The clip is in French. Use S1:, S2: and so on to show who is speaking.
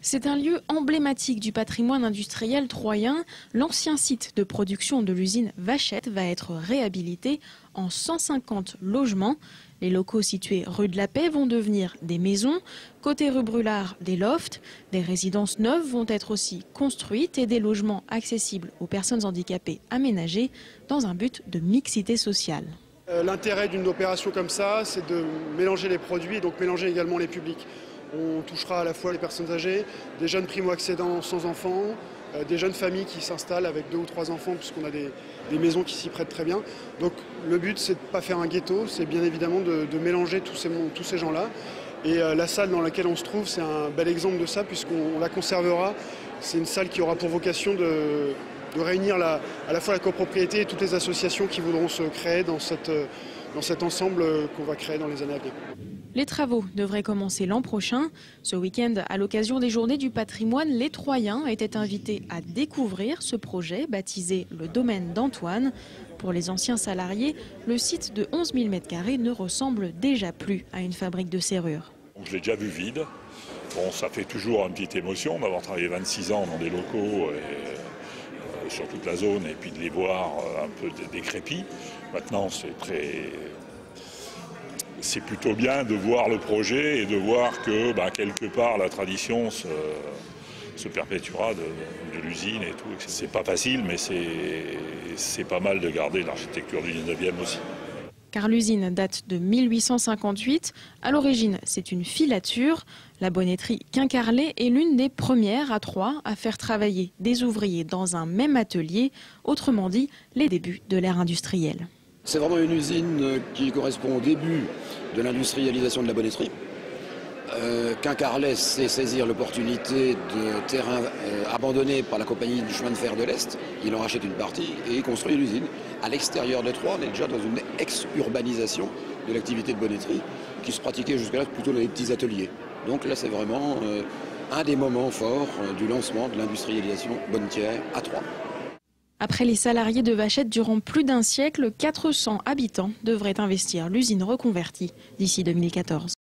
S1: C'est un lieu emblématique du patrimoine industriel troyen. L'ancien site de production de l'usine Vachette va être réhabilité en 150 logements. Les locaux situés rue de la Paix vont devenir des maisons. Côté rue Brulard, des lofts. Des résidences neuves vont être aussi construites et des logements accessibles aux personnes handicapées aménagés dans un but de mixité sociale.
S2: L'intérêt d'une opération comme ça, c'est de mélanger les produits et donc mélanger également les publics. On touchera à la fois les personnes âgées, des jeunes primo-accédants sans enfants, des jeunes familles qui s'installent avec 2 ou 3 enfants puisqu'on a des maisons qui s'y prêtent très bien. Donc le but, c'est de ne pas faire un ghetto, c'est bien évidemment de mélanger tous ces gens-là. Et la salle dans laquelle on se trouve, c'est un bel exemple de ça puisqu'on la conservera. C'est une salle qui aura pour vocation de réunir à la fois la copropriété et toutes les associations qui voudront se créer dans cet ensemble qu'on va créer dans les années à venir.
S1: Les travaux devraient commencer l'an prochain. Ce week-end, à l'occasion des Journées du patrimoine, les Troyens étaient invités à découvrir ce projet baptisé le domaine d'Antoine. Pour les anciens salariés, le site de 11 000 m² ne ressemble déjà plus à une fabrique de serrures.
S3: Je l'ai déjà vu vide. Bon, ça fait toujours une petite émotion d'avoir travaillé 26 ans dans des locaux sur toute la zone et puis de les voir un peu décrépits. Maintenant, c'est plutôt bien de voir le projet et de voir que quelque part la tradition se perpétuera de l'usine et tout. C'est pas facile, mais c'est pas mal de garder l'architecture du 19e aussi.
S1: Car l'usine date de 1858. À l'origine, c'est une filature. La bonneterie Quincarlet est l'une des premières à Troyes à faire travailler des ouvriers dans un même atelier. Autrement dit, les débuts de l'ère industrielle.
S4: C'est vraiment une usine qui correspond au début de l'industrialisation de la bonneterie. Quincarlet sait saisir l'opportunité de terrain abandonné par la compagnie du chemin de fer de l'Est. Il en rachète une partie et il construit l'usine. À l'extérieur de Troyes, on est déjà dans une ex-urbanisation de l'activité de bonneterie qui se pratiquait jusque-là plutôt dans les petits ateliers. Donc là, c'est vraiment un des moments forts du lancement de l'industrialisation bonnetière à Troyes.
S1: Après les salariés de Vachette durant plus d'un siècle, 400 habitants devraient investir l'usine reconvertie d'ici 2014.